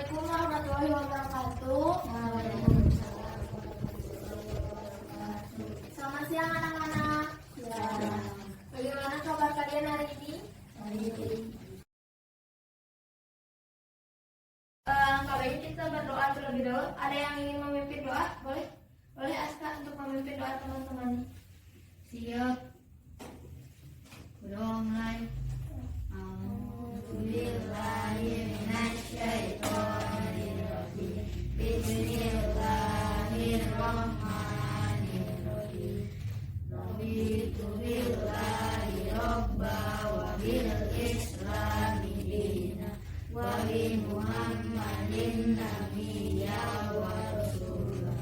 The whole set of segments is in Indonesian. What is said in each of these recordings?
Assalamualaikum warahmatullahi wabarakatuh. Selamat siang anak-anak. Bagaimana kabar kalian hari ini? Kalau ini kita berdoa terlebih dahulu. Ada yang ingin memimpin doa? Boleh? Boleh Aska untuk memimpin doa teman-teman. Siap. Udah mulai. Bismillahirrahmanirrahim. Bismillahirrahmanirrahim. Raditu billahi robba wa bil islami dina wa bi Muhammadin nabiyya wa rasulah.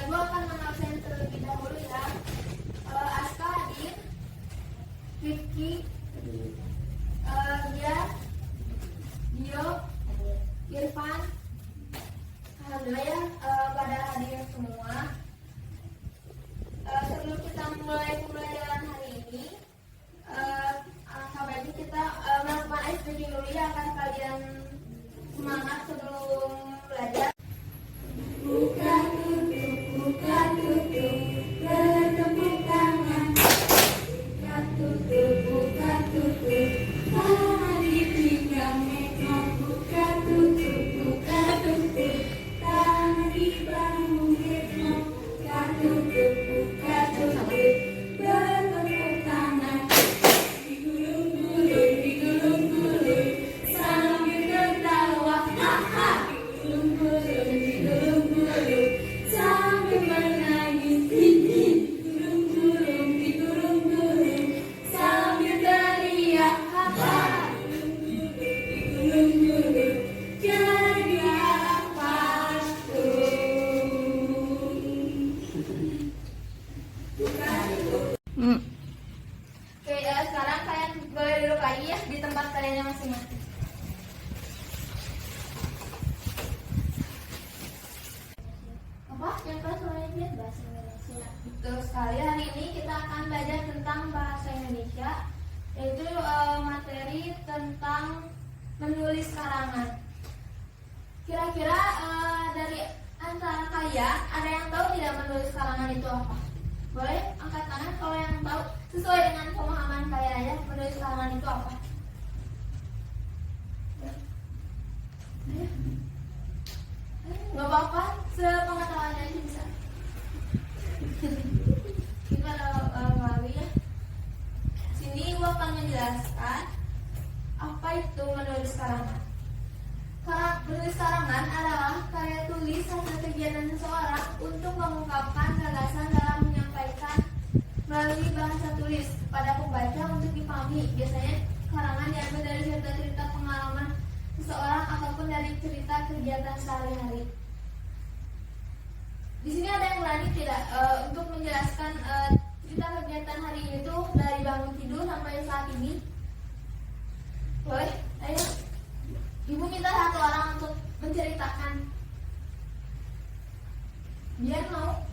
Ibu akan mengabsen terlebih dahulu ya. Aska hadir, Rifki, dia, Dio, Irfan, alhamdulillah ya pada hadir semua. Sebelum kita mulai pembelajaran hari ini, kabarnya kita melakukan ice breaking dulu ya agar kalian semangat sebelum belajar. Buka tutup, bertepuk tangan. Buka tutup, mari tiga meja. Buka tutup, tari bangun ritme. Buka tutup, bertepuk tangan. Digulung-gulung, sambil tertawa. Ha-ha, digulung-gulung, sambil menangis. Digulung-gulung, sambil teriak. Ha-ha, digulung-gulung, jadi apa tuh? Oke, sekarang kalian boleh duduk lagi ya di tempat kalian masing-masing. Apa? Yang kelas lainnya bahasa Indonesia. Betul sekali. Hari ini kita akan belajar tentang bahasa Indonesia, yaitu materi tentang menulis karangan. Kira-kira dari antara kalian ada yang tahu tidak menulis karangan itu apa? Boleh angkat tangan kalau yang tahu, sesuai dengan pemahaman kalian aja. Menulis karangan itu apa? Nggak apa-apa, sepengetahuannya aja bisa. Kita melalui ya. Sini Ibu akan menjelaskan apa itu menulis karangan. Menulis karangan adalah karya tulis hasil kegiatan seseorang untuk mengungkapkan gagasan dalam menyampaikan melalui bahasa tulis pada pembaca untuk dipahami. Biasanya karangan diambil dari cerita-cerita pengalaman seseorang ataupun dari cerita kegiatan sehari-hari. Di sini ada yang berani tidak untuk menjelaskan cerita kegiatan hari ini tuh dari bangun tidur sampai saat ini? Boleh? Ayo. Ibu minta satu orang untuk menceritakan. Biar mau.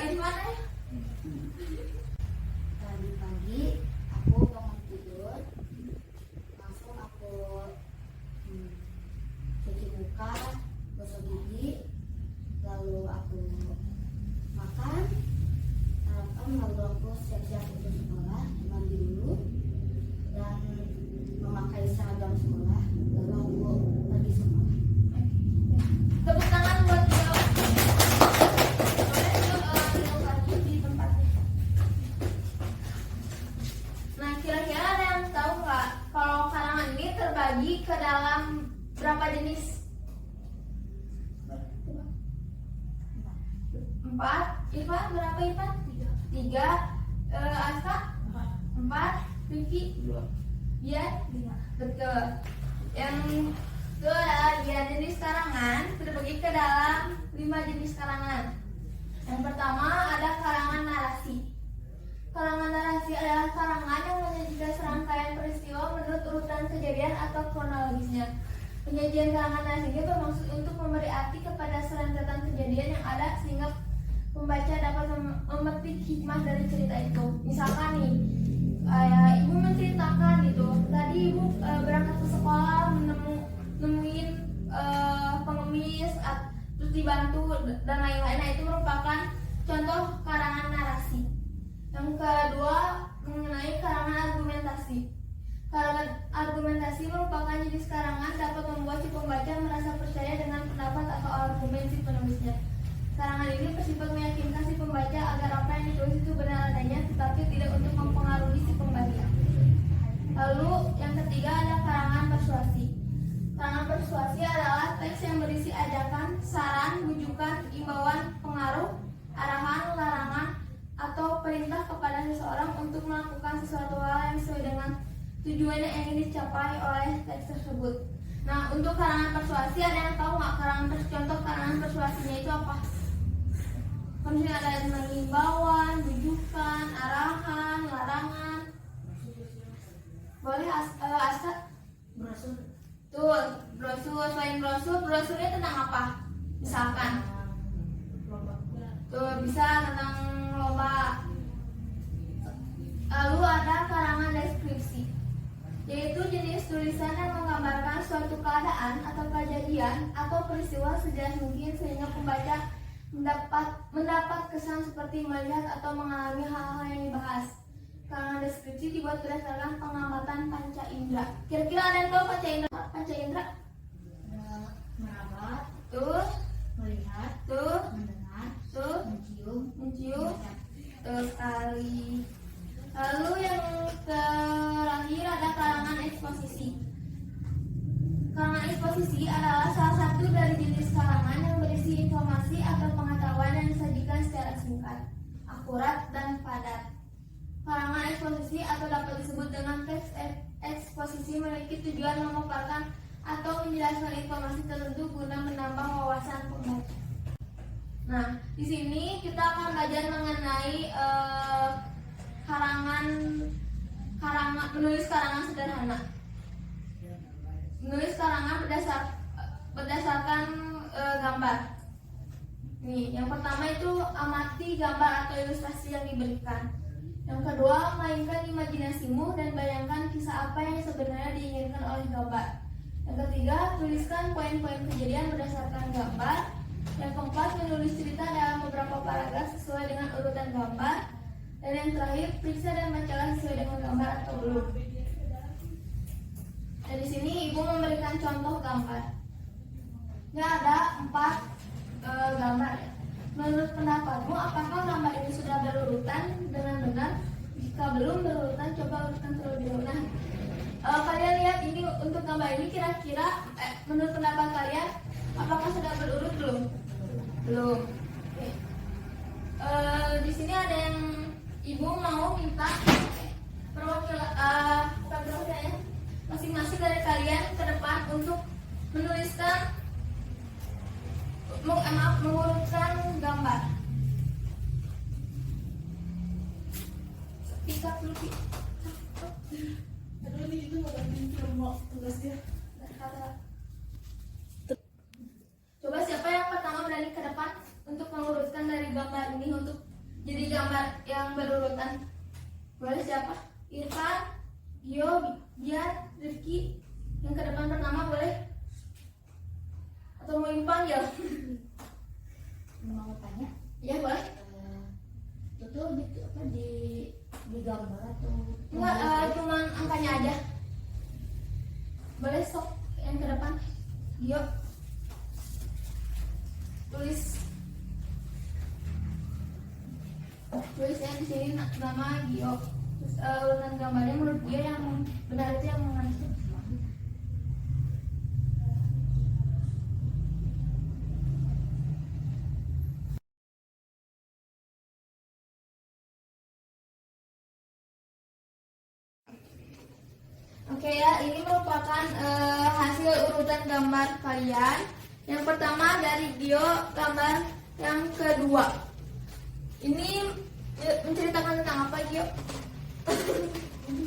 Ini mana ya? Tadi pagi aku bangun tidur, langsung aku cuci muka, gosok gigi, lalu aku makan, sarapan, lalu aku siap-siap untuk sekolah, mandi dulu, dan memakai seragam sekolah, lalu aku pergi sekolah. Tepuk tangan buat dia. Boleh duduk lagi di tempatnya. Nah, kira-kira ada yang tahu nggak kalau karangan ini terbagi ke dalam berapa jenis? 4. Ivan berapa Ivan? 3. Aska? 4. Vicky? 2. Biar? 5. Betul. Yang itu adalah jenis karangan terbagi ke dalam 5 jenis karangan. Yang pertama ada karangan narasi. Karangan narasi adalah karangan yang menyajikan serangkaian peristiwa menurut urutan kejadian atau kronologisnya. Penyajian karangan narasi ini bermaksud untuk memberi arti kepada serentetan kejadian yang ada sehingga pembaca dapat memetik hikmah dari cerita itu. Misalkan nih, tadi ibu berangkat ke sekolah nemuin pengemis, terus dibantu dan lain-lain. Nah, itu merupakan contoh karangan narasi. Yang kedua mengenai karangan argumentasi. Karangan argumentasi merupakan jenis karangan dapat membuat si pembaca merasa percaya dengan pendapat atau argumen si penulisnya. Karangan ini bersifat meyakinkan si pembaca agar apa yang ditulis itu benar adanya, tetapi tidak untuk mempengaruhi si pembaca. Lalu yang ketiga ada karangan persuasi. Karangan persuasi adalah teks yang berisi ajakan, saran, bujukan, imbauan, pengaruh, arahan, larangan, atau perintah kepada seseorang untuk melakukan sesuatu hal yang sesuai dengan tujuan yang ingin dicapai oleh teks tersebut. Nah, untuk karangan persuasi ada yang tahu nggak contoh karangan persuasinya itu apa? Misalnya ada tentang imbauan, bujukan, arahan, larangan. Boleh Asta? Brosur. Tuh, brosur. Selain brosurnya tentang apa? Misalkan tuh bisa tentang lomba. Lalu ada karangan deskripsi, yaitu jenis tulisan yang menggambarkan suatu keadaan atau kejadian atau peristiwa sejelas mungkin sehingga pembaca mendapat kesan seperti melihat atau mengalami hal-hal yang dibahas. Karangan deskripsi dibuat berdasarkan pengamatan panca indera. Kira-kira ada yang tahu panca indera? Panca indera? Meraba, Tuh, melihat, tuh, mendengar, tuh, mencium. Sekali. Lalu yang terakhir ada karangan eksposisi. Karangan eksposisi adalah salah satu dari jenis karangan yang berisi informasi atau pengetahuan yang disajikan secara singkat, akurat, dan padat. Karangan eksposisi atau dapat disebut dengan teks eksposisi memiliki tujuan memaparkan atau menjelaskan informasi tertentu guna menambah wawasan pembaca. Nah, di sini kita akan belajar mengenai menulis karangan sederhana. Menulis karangan berdasarkan gambar. Nih, yang pertama itu amati gambar atau ilustrasi yang diberikan. Yang kedua, mainkan imajinasimu dan bayangkan kisah apa yang sebenarnya diinginkan oleh gambar. Yang ketiga, tuliskan poin-poin kejadian berdasarkan gambar. Yang keempat, menulis cerita dalam beberapa paragraf sesuai dengan urutan gambar. Dan yang terakhir, periksa dan bacalah sesuai dengan gambar atau belum. Dan di sini ibu memberikan contoh gambar. Ini ada 4 gambar ya. Menurut pendapatmu, apakah gambar ini sudah berurutan dengan benar? Jika belum berurutan, coba urutkan terlebih dahulu. Kalian lihat ini untuk gambar ini kira-kira menurut pendapat kalian apakah sudah berurut belum? Belum. Oke. Di sini ada yang ibu mau minta perwakilan masing-masing dari kalian ke depan untuk menuliskan mengurutkan gambar. Bisa dulu. Aduh, ini itu nggak gantiin film tugasnya. Coba siapa yang pertama berani ke depan untuk mengurutkan dari gambar ini untuk jadi gambar yang berurutan? Boleh siapa? Irfan, Gio, Biar, Rifki. Yang ke depan pertama boleh? Atau mau dipanggil? Mau tanya? Iya boleh. Itu di gambar atau Enggak, cuman angkanya aja. Boleh sok yang ke depan. Gio. Tulisnya di sini nama Gio. Terus urutan gambarnya menurut Gio yang benar itu yang mana? Oke ya, ini merupakan hasil urutan gambar kalian. Yang pertama dari Gio, gambar yang kedua. Ini menceritakan tentang apa, Gio?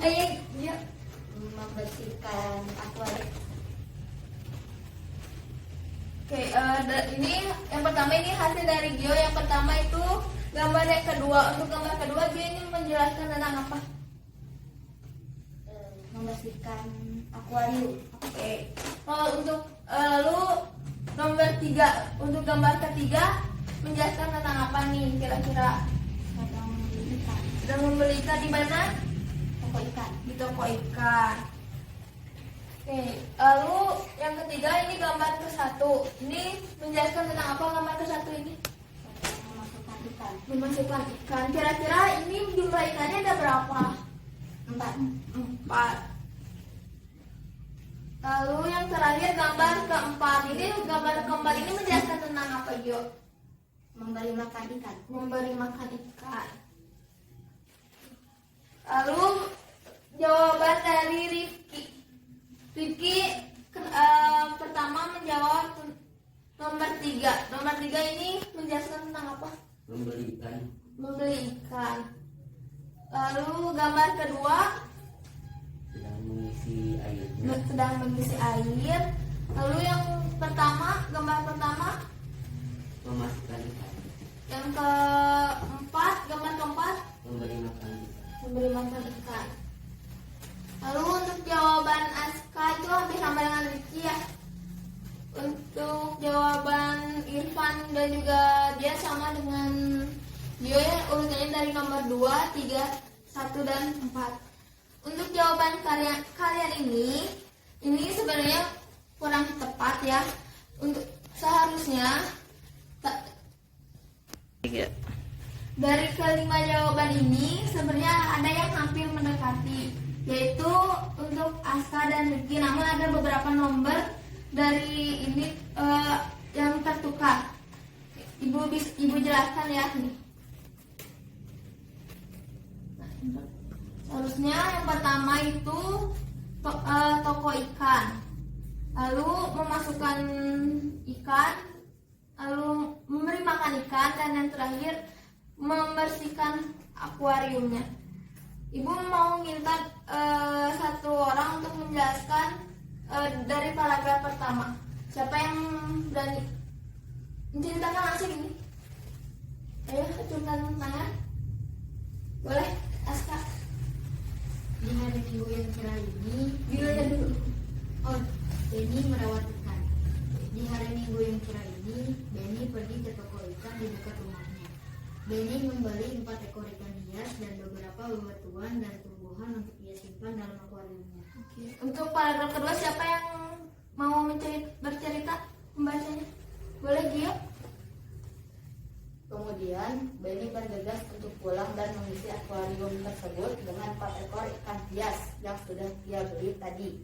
Gio. membersihkan akuarium. Oke, ini yang pertama ini hasil dari Gio. Yang pertama itu gambar yang kedua. Untuk gambar kedua Gio ini menjelaskan tentang apa? Membersihkan membersihkan akuarium. Oke. Kalau untuk lalu nomor 3 untuk gambar ketiga menjelaskan tentang apa nih kira-kira? Sedang membeli ikan. Sedang membeli ikan di mana? Toko ikan. Di toko ikan. Oke. Lalu yang ketiga ini gambar ke-1. Ini menjelaskan tentang apa gambar ke-1 ini? Sedang memasukkan ikan. Memasukkan ikan. Kira-kira ini jumlah ikannya ada berapa? 4. Lalu yang terakhir gambar keempat. Ini gambar keempat ini menjelaskan tentang apa, Jo? Memberi makan ikan. Memberi makan ikan. Lalu jawaban dari Rifki. Rifki pertama menjawab nomor 3. Nomor 3 ini menjelaskan tentang apa? Membeli ikan. Membeli ikan. Lalu gambar kedua Sedang mengisi airnya. sedang mengisi air. Lalu yang pertama, gambar pertama, Memasukkan ikan. yang keempat, gambar keempat, Memberi makan ikan. memberi makan ikan. Lalu untuk jawaban Aska itu hampir sama dengan Rifki ya. Untuk jawaban Irfan dan juga dia sama dengan dia ya, urutannya dari nomor 2, 3, 1 dan 4. Untuk jawaban kalian ini sebenarnya kurang tepat ya. Untuk seharusnya dari kelima jawaban ini sebenarnya ada yang hampir mendekati, yaitu untuk Aska dan Rifki. Namun ada beberapa nomor dari ini yang tertukar. Ibu jelaskan ya nih. Harusnya yang pertama itu toko ikan, lalu memasukkan ikan, lalu memberi makan ikan, dan yang terakhir membersihkan akuariumnya. Ibu mau minta satu orang untuk menjelaskan dari paragraf pertama. Siapa yang berani menceritakan langsung ini? Ayo, acungkan tangan. Boleh, Aska. Di hari Minggu yang cerah ini, Bilangnya dulu. Benny merawat ikan. Di hari Minggu yang cerah ini, Benny pergi ke toko ikan di dekat rumahnya. Benny membeli 4 ekor ikan hias dan beberapa bebatuan dan tumbuhan untuk ia simpan dalam akuariumnya. Oke. Untuk paragraf kedua siapa yang mau bercerita membacanya? Boleh Gio? Kemudian, Benny bergegas untuk pulang dan mengisi akuarium tersebut dengan 4 ekor ikan hias yang sudah ia beli tadi.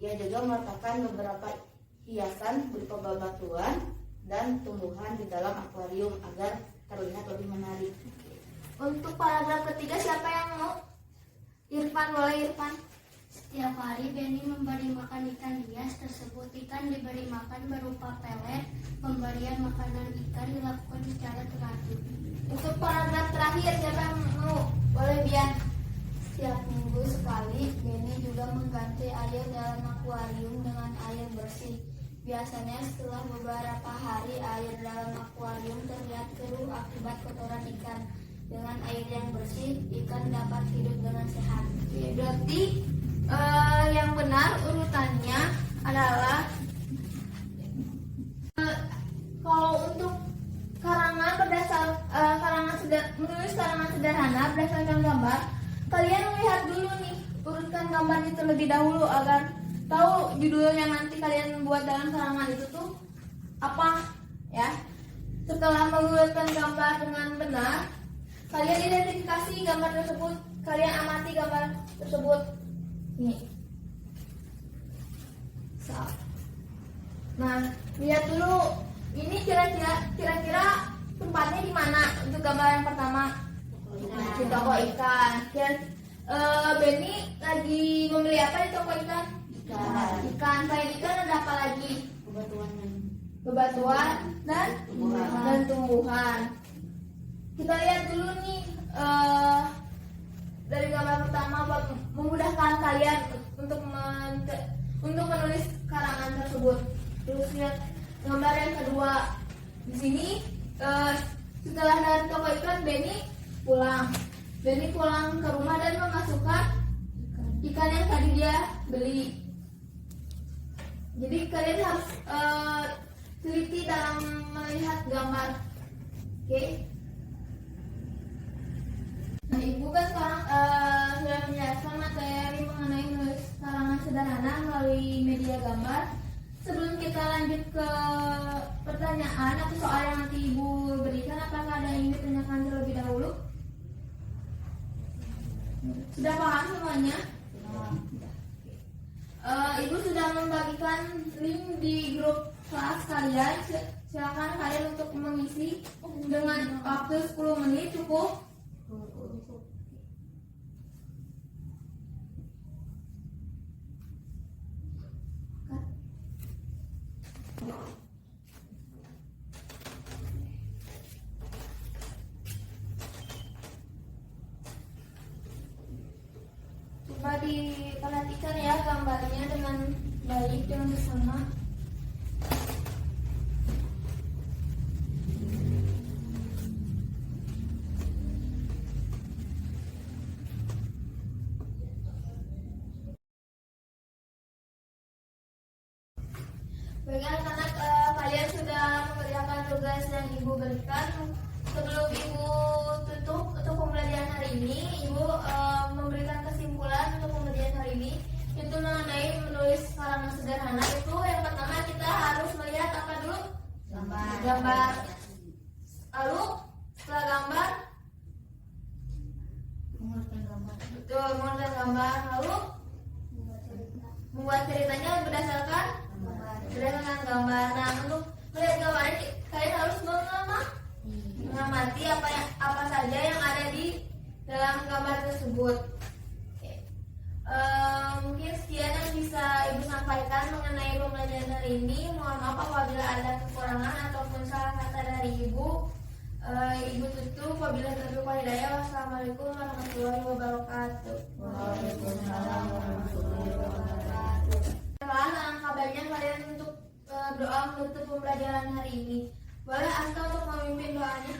Ia juga meletakkan beberapa hiasan berupa bebatuan dan tumbuhan di dalam akuarium agar terlihat lebih menarik. Untuk paragraf ketiga siapa yang mau? Irfan, boleh Irfan. Setiap hari Benny memberi makan ikan hias tersebut. Ikan diberi makan berupa pelet. Pemberian makanan ikan dilakukan secara teratur. Untuk paragraf terakhir siapa yang mau? Boleh Bian. Setiap minggu sekali Benny juga mengganti air dalam akuarium dengan air bersih. Biasanya setelah beberapa hari air dalam akuarium terlihat keruh akibat kotoran ikan. Dengan air yang bersih, ikan dapat hidup dengan sehat. Oke, berarti yang benar urutannya adalah kalau untuk menulis karangan sederhana berdasarkan gambar, kalian lihat dulu nih, urutkan gambar itu terlebih dahulu agar tahu judul yang nanti kalian buat dalam karangan itu tuh apa ya. Setelah mengurutkan gambar dengan benar, kalian identifikasi gambar tersebut, kalian amati gambar tersebut. Nih. Nah, lihat dulu ini kira-kira tempatnya di mana untuk gambar yang pertama. Di toko ikan. Benny lagi membeli apa di toko ikan? Ikan. Selain ikan ada apa lagi? Bebatuan dan tumbuhan. Kita lihat dulu nih dari gambar pertama buat memudahkan kalian untuk menulis karangan tersebut. Terus lihat gambar yang kedua. Di sini setelah dari toko ikan Benny pulang ke rumah dan memasukkan ikan yang tadi dia beli. Jadi kalian harus teliti dalam melihat gambar. Oke. Nah, Ibu kan sekarang sudah menjelaskan materi mengenai menulis karangan sederhana melalui media gambar. Sebelum kita lanjut ke pertanyaan atau soal yang nanti Ibu berikan, apakah ada yang ingin ditanyakan terlebih dahulu? Sudah paham semuanya? Ibu sudah membagikan link di grup kelas kalian. Silakan kalian untuk mengisi dengan waktu 10 menit cukup. Coba diperhatikan ya gambarnya dengan baik, dengan bersama. Baik anak-anak, kalian sudah mengerjakan tugas yang Ibu berikan. Sebelum Ibu tutup untuk pembelajaran hari ini, Ibu memberikan kesimpulan untuk pembelajaran hari ini, itu mengenai menulis karangan sederhana. Itu yang pertama kita harus melihat apa dulu? Gambar. Lalu setelah gambar, betul, mengenal gambar. Lalu membuat ceritanya berdasarkan gambar. Nah, untuk melihat gambar ini, kalian harus mengamati apa saja yang ada di dalam gambar tersebut. Oke. Mungkin sekian yang bisa Ibu sampaikan mengenai pembelajaran hari ini. Mohon maaf apabila ada kekurangan ataupun salah kata dari Ibu. Ibu tutup. Wabillahi taufiq wal hidayah. Wassalamualaikum warahmatullahi wabarakatuh. Waalaikumsalam warahmatullahi wabarakatuh. Alangkah baiknya kalian untuk doa menutup pembelajaran hari ini. Boleh Aska untuk memimpin doanya?